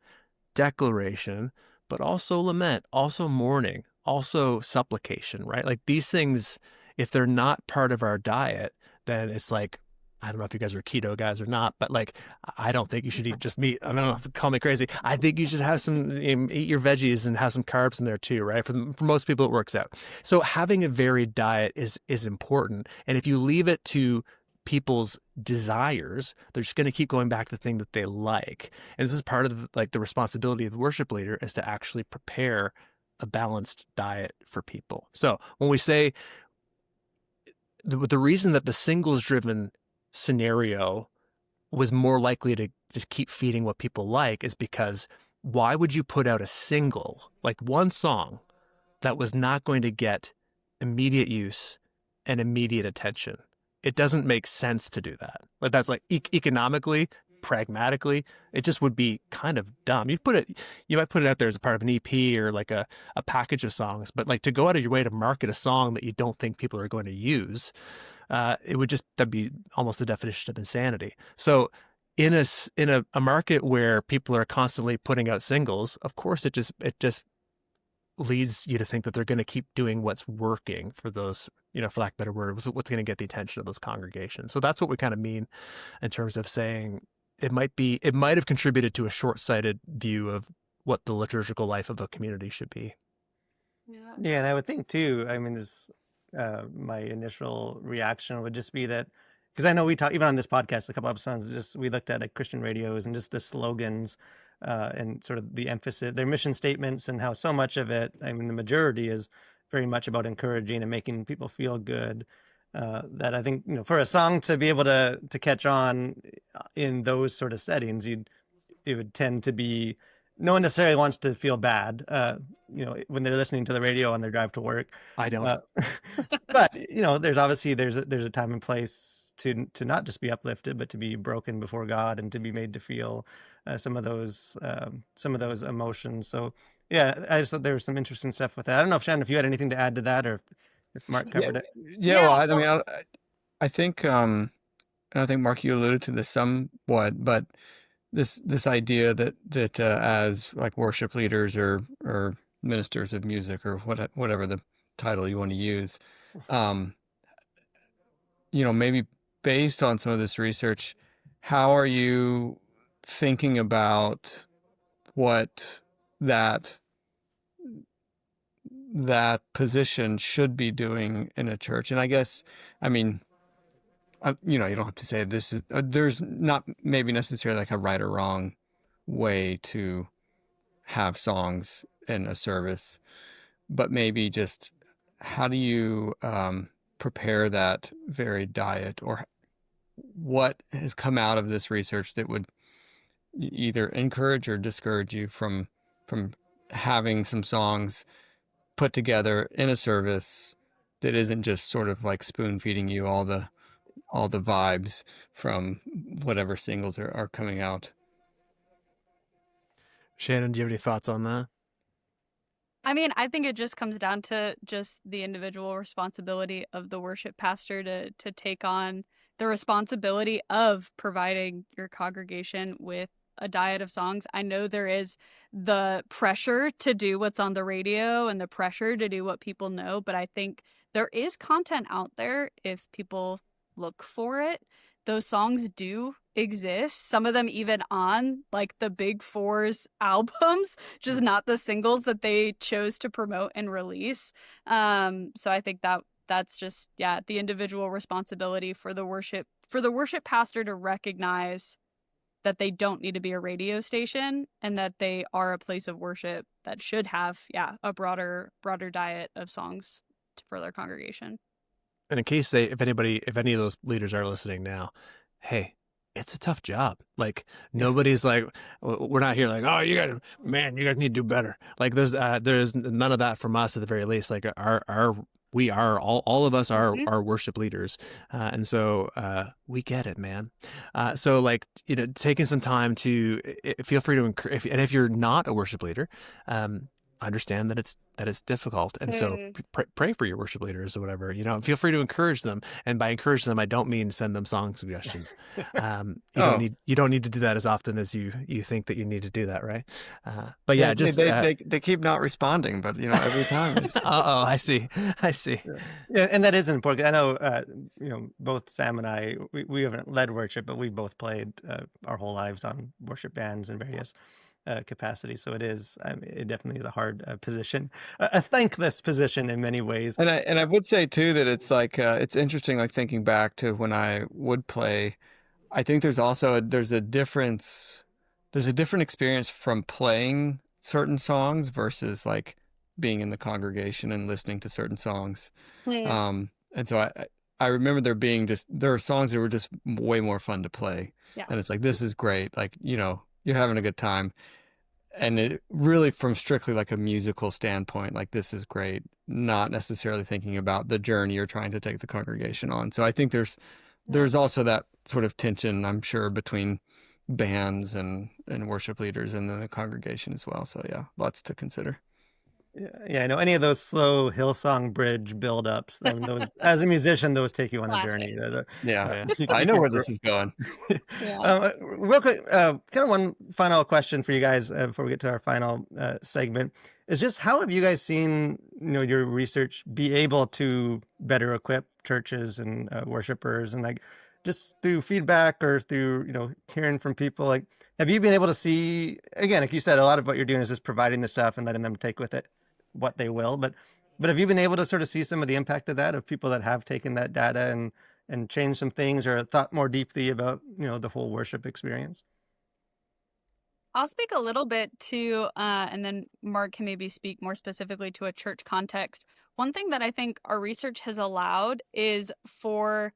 declaration, but also lament, also mourning, also supplication, right? Like these things, if they're not part of our diet, then it's like, I don't know if you guys are keto guys or not, but like, I don't think you should eat just meat. I don't know if you call me crazy. I think you should have eat your veggies and have some carbs in there too, right? For most people, it works out. So having a varied diet is important. And if you leave it to people's desires, they're just going to keep going back to the thing that they like. And this is part of like the responsibility of the worship leader is to actually prepare a balanced diet for people. So when we say the reason that the singles driven scenario was more likely to just keep feeding what people like is because why would you put out a single, like one song, that was not going to get immediate use and immediate attention? It doesn't make sense to do that. Like that's like economically, pragmatically, it just would be kind of dumb. You might put it out there as a part of an EP or like a package of songs, but like to go out of your way to market a song that you don't think people are going to use, that'd be almost the definition of insanity. So in a market where people are constantly putting out singles, of course it just leads you to think that they're going to keep doing what's working for those, for lack of a better word, what's going to get the attention of those congregations. So that's what we kind of mean in terms of saying it might have contributed to a short-sighted view of what the liturgical life of a community should be. Yeah, and I would think too, I mean, my initial reaction would just be that, because I know we talked, even on this podcast, a couple episodes, we looked at like Christian radios and just the slogans and sort of the emphasis, their mission statements, and how so much of it, I mean, the majority is very much about encouraging and making people feel good. That I think, for a song to be able to catch on in those sort of settings, it would tend to be, no one necessarily wants to feel bad, when they're listening to the radio on their drive to work. I don't. But there's obviously there's a time and place to not just be uplifted, but to be broken before God and to be made to feel some of those emotions. So yeah, I just thought there was some interesting stuff with that. I don't know if Shannon, if you had anything to add to that, or if Mark covered it. Yeah, well, I mean, I think, and I think Mark, you alluded to this somewhat, but this idea that as like worship leaders or ministers of music or whatever the title you want to use, maybe based on some of this research, how are you thinking about what that position should be doing in a church? And I guess, I mean, you don't have to say this is, there's not maybe necessarily like a right or wrong way to have songs in a service, but maybe just how do you prepare that varied diet, or what has come out of this research that would either encourage or discourage you from having some songs put together in a service that isn't just sort of like spoon feeding you all the vibes from whatever singles are coming out. Shannon, do you have any thoughts on that? I mean, I think it just comes down to just the individual responsibility of the worship pastor to take on the responsibility of providing your congregation with a diet of songs. I know there is the pressure to do what's on the radio and the pressure to do what people know, but I think there is content out there if people look for it. Those songs do exist, some of them even on like the Big Four's albums, just not the singles that they chose to promote and release. So I think that's just, the individual responsibility for the worship pastor to recognize that they don't need to be a radio station and that they are a place of worship that should have, a broader diet of songs for their congregation. And in case if any of those leaders are listening now, hey, it's a tough job. Like nobody's like, we're not here like, oh, you guys need to do better. Like there's none of that from us at the very least. Like our we are all of us Mhm. are worship leaders, and so we get it, man. So like, taking some time to feel free to encourage, and if you're not a worship leader, understand that it's difficult, and so Mm. pray for your worship leaders or whatever. Feel free to encourage them, and by encourage them, I don't mean send them song suggestions. Oh. You don't need to do that as often as you think that you need to do that, right? But yeah, just they keep not responding, but every time it's I see. Yeah, and that is important. I know, both Sam and I, we haven't led worship, but we both played our whole lives on worship bands in various capacities. So it definitely is a hard position, a thankless position in many ways. And I would say too that it's like it's interesting, like thinking back to when I would play. I think there's also there's a different experience from playing certain songs versus like being in the congregation and listening to certain songs. Mm. And so I remember there are songs that were just way more fun to play. Yeah. And it's like, this is great. Like, you're having a good time. And it really, from strictly like a musical standpoint, like, this is great, not necessarily thinking about the journey you're trying to take the congregation on. So I think there's also that sort of tension, I'm sure, between bands and worship leaders and then the congregation as well. So yeah, lots to consider. Yeah, I know any of those slow Hillsong Bridge build-ups. I mean, those, as a musician, those take you on a Classic. journey. Yeah, You I can know get where through. this is going. Yeah. Real quick, kind of one final question for you guys before we get to our final segment is just how have you guys seen your research be able to better equip churches and worshipers, and like just through feedback or through hearing from people, like have you been able to see, again, like you said, a lot of what you're doing is just providing the stuff and letting them take with it what they will, but have you been able to sort of see some of the impact of that, of people that have taken that data and changed some things or thought more deeply about the whole worship experience? I'll speak a little bit to, and then Mark can maybe speak more specifically to a church context. One thing that I think our research has allowed is for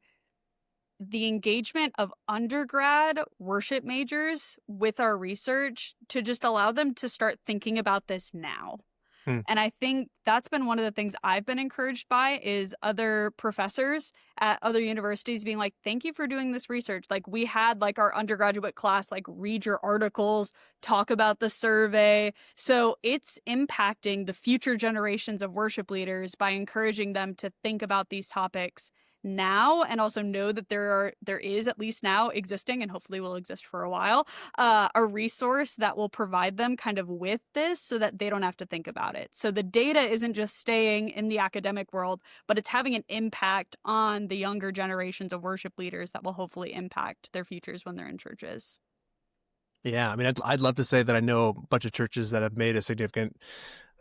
the engagement of undergrad worship majors with our research to just allow them to start thinking about this now. And I think that's been one of the things I've been encouraged by is other professors at other universities being like, thank you for doing this research. Like, we had like our undergraduate class, like, read your articles, talk about the survey. So it's impacting the future generations of worship leaders by encouraging them to think about these topics now, and also know that there is, at least now existing, and hopefully will exist for a while, a resource that will provide them kind of with this so that they don't have to think about it. So the data isn't just staying in the academic world, but it's having an impact on the younger generations of worship leaders that will hopefully impact their futures when they're in churches. Yeah, I mean, I'd love to say that I know a bunch of churches that have made a significant.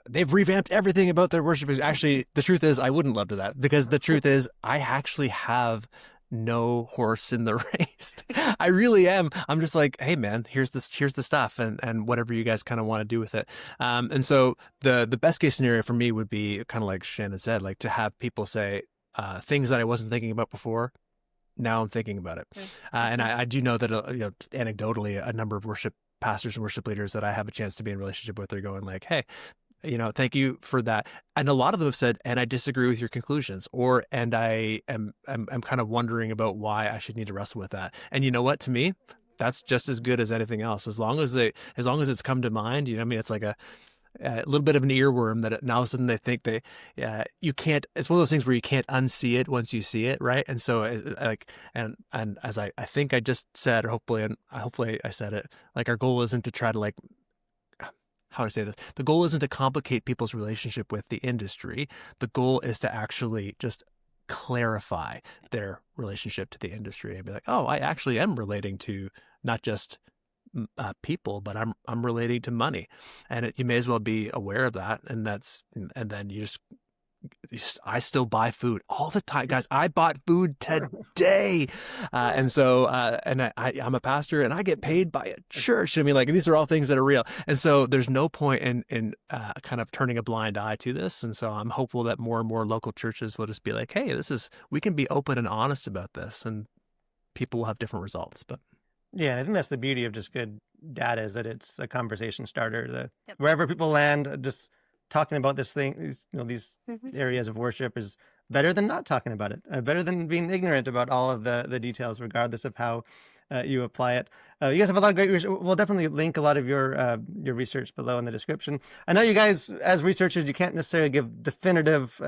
They've revamped everything about their worship. Actually, the truth is, I wouldn't love to that, because the truth is, I actually have no horse in the race. I really am. I'm just like, hey man, here's the stuff, and whatever you guys kind of want to do with it. And so the best case scenario for me would be kind of like Shannon said, like to have people say things that I wasn't thinking about before. Now I'm thinking about it. And I do know that anecdotally, a number of worship pastors and worship leaders that I have a chance to be in relationship with are going like, hey, thank you for that. And a lot of them have said, and I disagree with your conclusions, and I am kind of wondering about why I should need to wrestle with that. And you know what, to me, that's just as good as anything else. As long as it's come to mind, I mean, it's like a little bit of an earworm that now all of a sudden they think you can't, it's one of those things where you can't unsee it once you see it. Right. And so and as I think I just said, or hopefully I said it, like, our goal isn't to try to like, how to say this? The goal isn't to complicate people's relationship with the industry. The goal is to actually just clarify their relationship to the industry and be like, oh, I actually am relating to not just people, but I'm relating to money, and you may as well be aware of that. And then you just I still buy food all the time, guys. I bought food today, and so I'm a pastor, and I get paid by a church. I mean, like, these are all things that are real, and so there's no point in kind of turning a blind eye to this. And so I'm hopeful that more and more local churches will just be like, hey, we can be open and honest about this, and people will have different results. But yeah, I think that's the beauty of just good data, is that it's a conversation starter. Wherever people land, just talking about this thing, these areas of worship is better than not talking about it, better than being ignorant about all of the details, regardless of how you apply it. You guys have a lot of great research. We'll definitely link a lot of your research below in the description. I know you guys, as researchers, you can't necessarily give definitive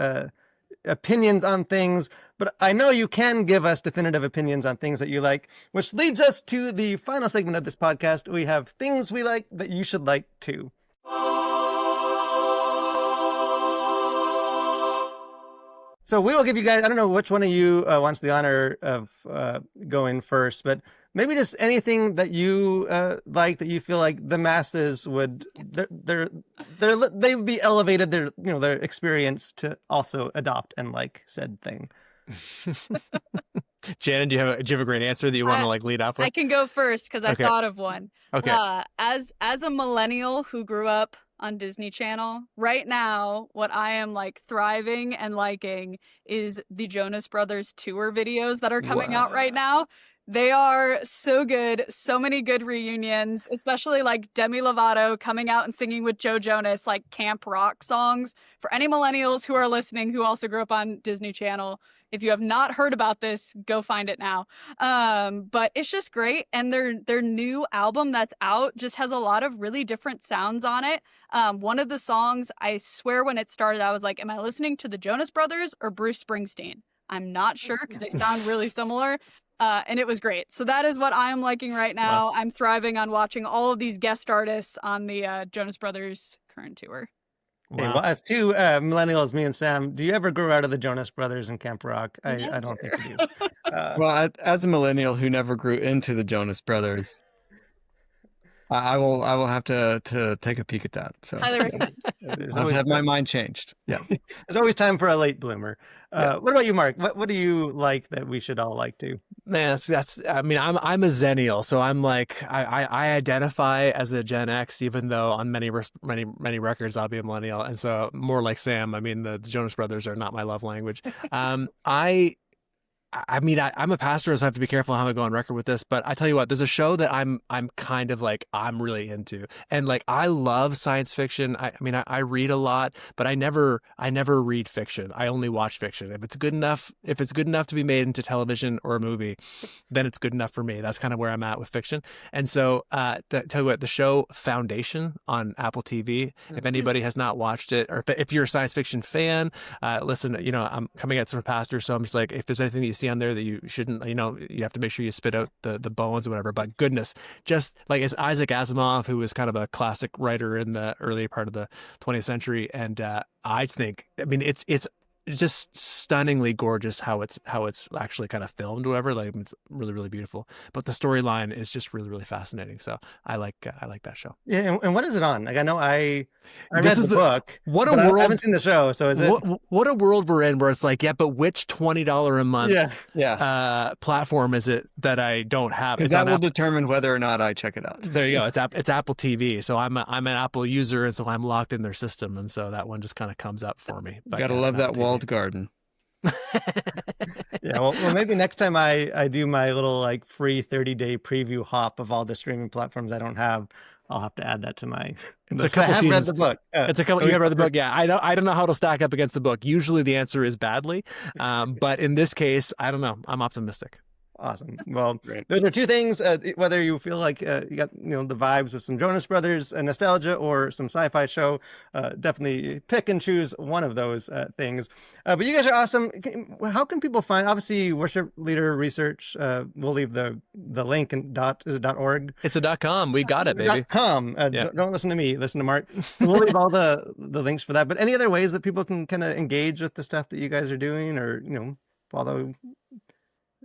opinions on things, but I know you can give us definitive opinions on things that you like, which leads us to the final segment of this podcast. We have things we like that you should like too. So we will give you guys, I don't know which one of you wants the honor of going first, but maybe just anything that you like, that you feel like the masses would, they would be elevated their experience to also adopt and like said thing. Shannon, do you have a great answer that you want to like lead off with? I can go first because I thought of one. Okay. As a millennial who grew up on Disney Channel, right now, what I am like thriving and liking is the Jonas Brothers tour videos that are coming out right now. They are so good. So many good reunions, especially like Demi Lovato coming out and singing with Joe Jonas, like camp rock songs. For any millennials who are listening who also grew up on Disney Channel, if you have not heard about this, go find it now. But it's just great. And their new album that's out just has a lot of really different sounds on it. One of the songs, I swear when it started, I was like, am I listening to the Jonas Brothers or Bruce Springsteen? I'm not sure because they sound really similar. And it was great. So that is what I'm liking right now. Wow. I'm thriving on watching all of these guest artists on the Jonas Brothers current tour. Wow. Hey, well, as two millennials, me and Sam, do you ever grow out of the Jonas Brothers and Camp Rock? I don't think we do. Well, as a millennial who never grew into the Jonas Brothers, I will have to take a peek at that. So highly recommend. I'll have my mind changed. Yeah, there's always time for a late bloomer. What about you, Mark? What do you like that we should all like too? Man, that's. I mean, I'm a Zennial, so I'm like I identify as a Gen X, even though on many records I'll be a millennial, and so more like Sam. I mean, the Jonas Brothers are not my love language. I mean, I'm a pastor, so I have to be careful how I go on record with this. But I tell you what, there's a show that I'm kind of like I'm really into, and like I love science fiction. I mean, I read a lot, but I never read fiction. I only watch fiction. If it's good enough to be made into television or a movie, then it's good enough for me. That's kind of where I'm at with fiction. And so, tell you what, the show Foundation on Apple TV. If anybody has not watched it, or if you're a science fiction fan, listen. You know, I'm coming at some pastor, so I'm just like, if there's anything that you see on there that you shouldn't, you have to make sure you spit out the bones or whatever. But goodness, just like it's Isaac Asimov, who was kind of a classic writer in the early part of the 20th century, and I mean it's just stunningly gorgeous how it's actually kind of filmed, whatever. Like it's really, really beautiful. But the storyline is just really, really fascinating. So I like that show. Yeah, and what is it on? Like I know I read the book. What a world! I haven't seen the show, so is it? What a world we're in, where it's like, yeah, but which $20 a month platform is it that I don't have? Because that will determine whether or not I check it out. There you go. It's Apple TV, so I'm an Apple user, and so I'm locked in their system, and so that one just kind of comes up for me. But gotta love that walled garden. Yeah, well, maybe next time I do my little like free 30-day preview hop of all the streaming platforms I don't have, I'll have to add that to my. It's a couple seasons. I have read the book. It's a couple. You have read the book, yeah. I don't know how to stack up against the book. Usually the answer is badly, but in this case, I don't know. I'm optimistic. Awesome. Well, those are two things. Whether you feel like you got the vibes of some Jonas Brothers nostalgia or some sci-fi show, definitely pick and choose one of those things. But you guys are awesome. How can people find? Obviously, Worship Leader Research. We'll leave the link in is it .org? It's a .com. We got it, baby. .com. Don't listen to me. Listen to Mark. We'll leave all the links for that. But any other ways that people can kind of engage with the stuff that you guys are doing, or follow?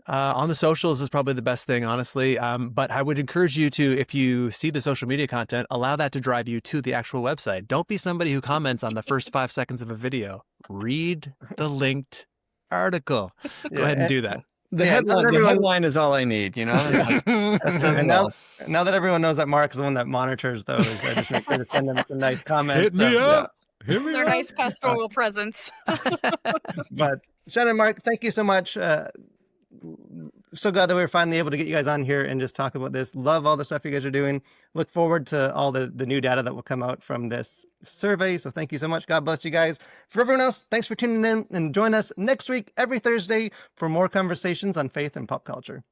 On the socials is probably the best thing, honestly. But I would encourage you to, if you see the social media content, allow that to drive you to the actual website. Don't be somebody who comments on the first 5 seconds of a video. Read the linked article. Go ahead and do that. The headline is all I need, That says now that everyone knows that Mark is the one that monitors those, I just make sure to send them some nice comments. Hit me up. Their nice pastoral presence. But Shannon and Mark, thank you so much. so glad that we were finally able to get you guys on here and just talk about this. Love all the stuff you guys are doing. Look forward to all the new data that will come out from this survey. So thank you so much. God bless you guys. For everyone else, thanks for tuning in, and join us next week, every Thursday, for more conversations on faith and pop culture.